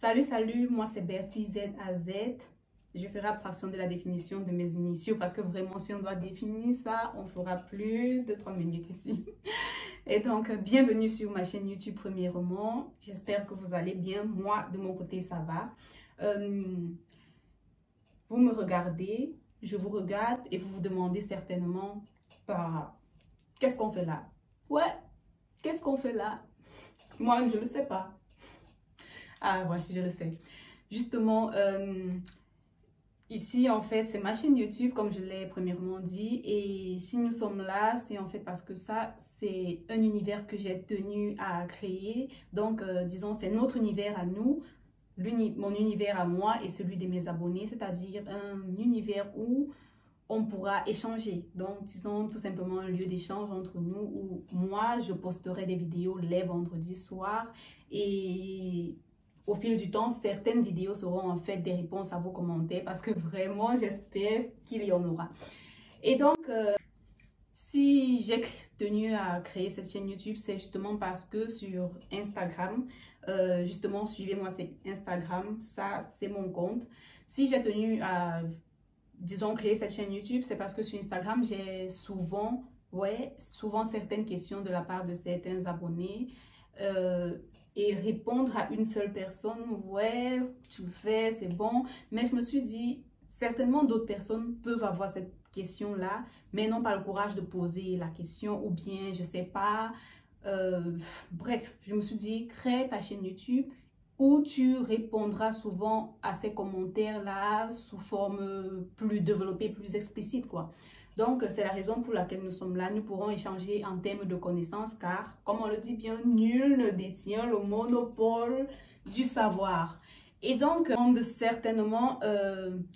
Salut, moi c'est Bertie Z à Z. Je ferai abstraction de la définition de mes initiaux parce que vraiment, si on doit définir ça, on fera plus de 30 minutes ici. Et donc, bienvenue sur ma chaîne YouTube premièrement. J'espère que vous allez bien. Moi, de mon côté, ça va. Vous me regardez, je vous regarde et vous vous demandez certainement, qu'est-ce qu'on fait là? Ouais, qu'est-ce qu'on fait là? Moi, je ne le sais pas. Ah ouais, je le sais. Justement, ici, en fait, c'est ma chaîne YouTube, comme je l'ai premièrement dit. Et si nous sommes là, c'est en fait parce que ça, c'est un univers que j'ai tenu à créer. Donc, disons, c'est notre univers à nous, mon univers à moi et celui de mes abonnés, c'est-à-dire un univers où on pourra échanger. Donc, disons tout simplement un lieu d'échange entre nous où moi, je posterai des vidéos les vendredis soirs et au fil du temps, certaines vidéos seront en fait des réponses à vos commentaires parce que vraiment, j'espère qu'il y en aura. Et donc, si j'ai tenu à créer cette chaîne YouTube, c'est justement parce que sur Instagram, justement, suivez-moi, c'est Instagram, ça, c'est mon compte. Si j'ai tenu à, disons, créer cette chaîne YouTube, c'est parce que sur Instagram, j'ai souvent certaines questions de la part de certains abonnés. Et répondre à une seule personne, ouais, tu le fais, c'est bon. Mais je me suis dit, certainement d'autres personnes peuvent avoir cette question-là, mais n'ont pas le courage de poser la question ou bien, je sais pas. Bref, je me suis dit, crée ta chaîne YouTube où tu répondras souvent à ces commentaires-là sous forme plus développée, plus explicite, quoi. Donc, c'est la raison pour laquelle nous sommes là. Nous pourrons échanger en termes de connaissances car, comme on le dit bien, nul ne détient le monopole du savoir. Et donc, on demande certainement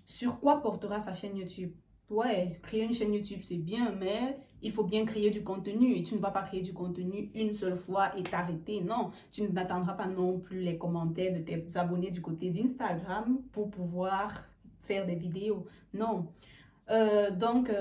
sur quoi portera sa chaîne YouTube. Ouais, créer une chaîne YouTube, c'est bien, mais il faut bien créer du contenu. Et tu ne vas pas créer du contenu une seule fois et t'arrêter. Non, tu n'attendras pas non plus les commentaires de tes abonnés du côté d'Instagram pour pouvoir faire des vidéos. Non. Donc,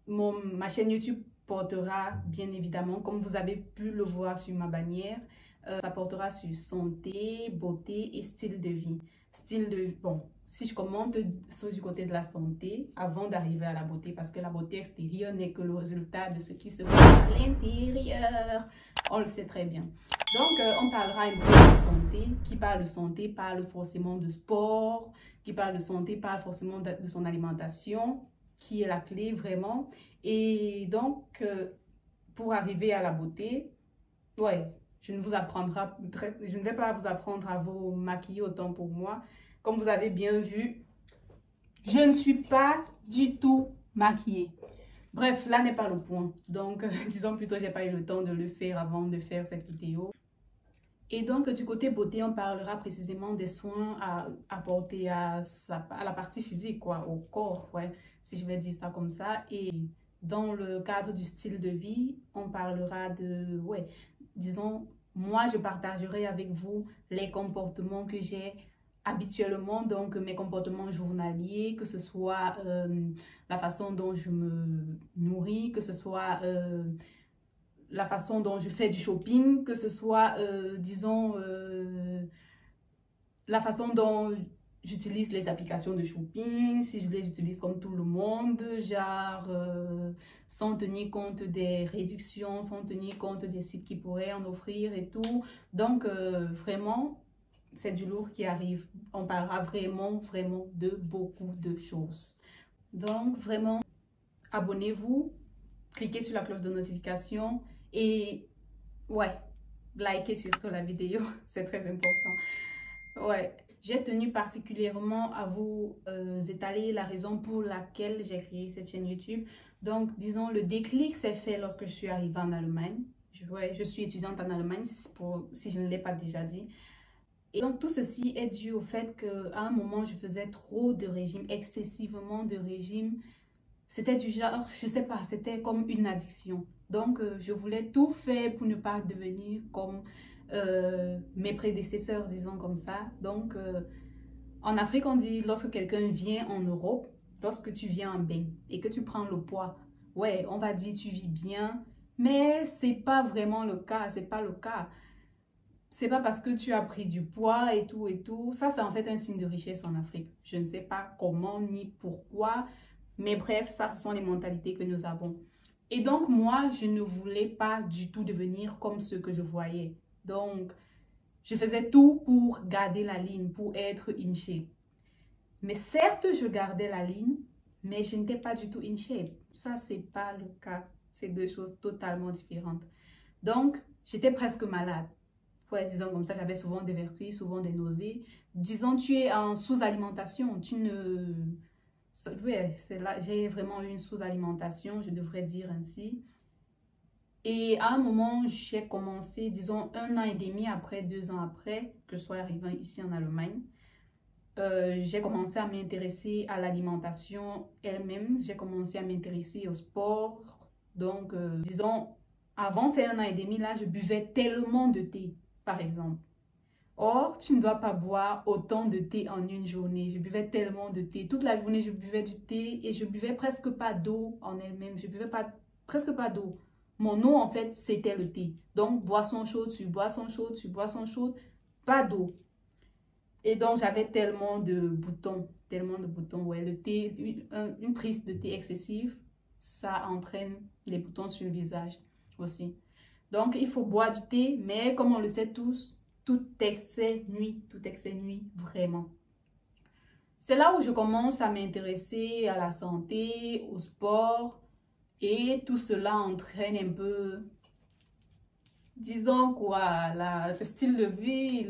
ma chaîne YouTube portera bien évidemment, comme vous avez pu le voir sur ma bannière, ça portera sur santé, beauté et style de vie. Style de bon, si je commente du côté de la santé, avant d'arriver à la beauté, parce que la beauté extérieure n'est que le résultat de ce qui se passe à l'intérieur. On le sait très bien. Donc, on parlera un peu de santé. Qui parle de santé parle forcément de sport. Qui parle de santé parle forcément de son alimentation, qui est la clé vraiment. Et donc, pour arriver à la beauté, ouais, je ne vais pas vous apprendre à vous maquiller autant pour moi. Comme vous avez bien vu, je ne suis pas du tout maquillée. Bref, là n'est pas le point. Donc, disons plutôt, j'ai pas eu le temps de le faire avant de faire cette vidéo. Et donc, du côté beauté, on parlera précisément des soins à apporter à la partie physique, quoi, au corps, ouais, si je vais dire ça comme ça. Et dans le cadre du style de vie, on parlera de, ouais, disons, moi, je partagerai avec vous les comportements que j'ai habituellement, donc mes comportements journaliers, que ce soit la façon dont je me nourris, que ce soit la façon dont je fais du shopping, que ce soit, disons, la façon dont j'utilise les applications de shopping, si je les utilise comme tout le monde, genre sans tenir compte des réductions, sans tenir compte des sites qui pourraient en offrir et tout. Donc, vraiment, c'est du lourd qui arrive. On parlera vraiment de beaucoup de choses. Donc, vraiment, abonnez-vous, cliquez sur la cloche de notification et ouais, likez surtout la vidéo, c'est très important. Ouais, j'ai tenu particulièrement à vous étaler la raison pour laquelle j'ai créé cette chaîne YouTube. Donc, disons, le déclic s'est fait lorsque je suis arrivée en Allemagne. Je suis étudiante en Allemagne, si je ne l'ai pas déjà dit. Et donc, tout ceci est dû au fait qu'à un moment, je faisais trop de régimes, excessivement de régimes. C'était du genre, je sais pas, c'était comme une addiction. Donc, je voulais tout faire pour ne pas devenir comme mes prédécesseurs, disons comme ça. Donc, en Afrique, on dit, lorsque quelqu'un vient en Europe, lorsque tu viens en bain et que tu prends le poids, ouais, on va dire tu vis bien, mais c'est pas vraiment le cas, c'est pas le cas. c'est pas parce que tu as pris du poids et tout et tout. Ça, c'est en fait un signe de richesse en Afrique. Je ne sais pas comment ni pourquoi, mais bref, ça, ce sont les mentalités que nous avons. Et donc, moi, je ne voulais pas du tout devenir comme ceux que je voyais. Donc, je faisais tout pour garder la ligne, pour être in shape. Mais certes, je gardais la ligne, mais je n'étais pas du tout in shape. Ça, c'est pas le cas. C'est deux choses totalement différentes. Donc, j'étais presque malade. Ouais, disons comme ça, j'avais souvent des vertiges, souvent des nausées. Disons, tu es en sous-alimentation. Tu ne... Ouais, c'est là, j'ai vraiment eu une sous-alimentation, je devrais dire ainsi. Et à un moment, j'ai commencé, disons, 1 an et demi après, 2 ans après que je sois arrivée ici en Allemagne, j'ai commencé à m'intéresser à l'alimentation elle-même. J'ai commencé à m'intéresser au sport. Donc, disons, avant ces 1 an et demi, là, je buvais tellement de thé, par exemple. Or, tu ne dois pas boire autant de thé en une journée. Je buvais tellement de thé. Toute la journée, je buvais du thé et je buvais presque pas d'eau en elle-même. Je buvais pas, presque pas d'eau. Mon eau, en fait, c'était le thé. Donc, boisson chaude sur boisson chaude sur boisson chaude, pas d'eau. Et donc, j'avais tellement de boutons. Ouais, le thé, une prise de thé excessive, ça entraîne les boutons sur le visage aussi. Donc, il faut boire du thé, mais comme on le sait tous, tout excès nuit vraiment. C'est là où je commence à m'intéresser à la santé, au sport, et tout cela entraîne un peu, disons quoi, le style de vie.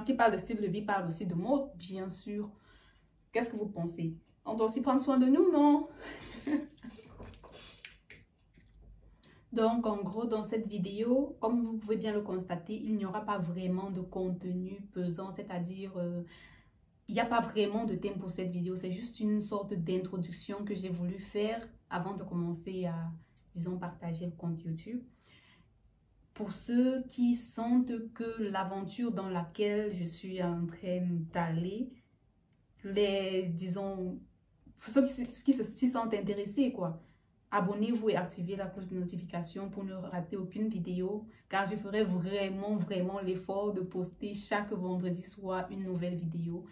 Qui parle de style de vie parle aussi de mode, bien sûr. Qu'est-ce que vous pensez? On doit aussi prendre soin de nous, non? Donc, en gros, dans cette vidéo, comme vous pouvez bien le constater, il n'y aura pas vraiment de contenu pesant, c'est-à-dire, il n'y a pas vraiment de thème pour cette vidéo. C'est juste une sorte d'introduction que j'ai voulu faire avant de commencer à, disons, partager le compte YouTube. Pour ceux qui sentent que l'aventure dans laquelle je suis en train d'aller, disons, pour ceux qui s'y sentent intéressés, quoi. Abonnez-vous et activez la cloche de notification pour ne rater aucune vidéo, car je ferai vraiment l'effort de poster chaque vendredi soir une nouvelle vidéo.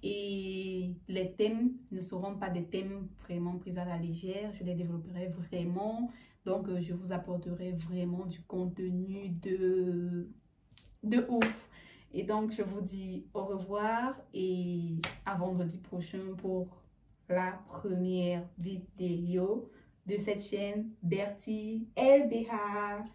Et les thèmes ne seront pas des thèmes vraiment pris à la légère, je les développerai vraiment. Donc, je vous apporterai vraiment du contenu de ouf. Et donc, je vous dis au revoir et à vendredi prochain pour la première vidéo de cette chaîne Bertie LBH.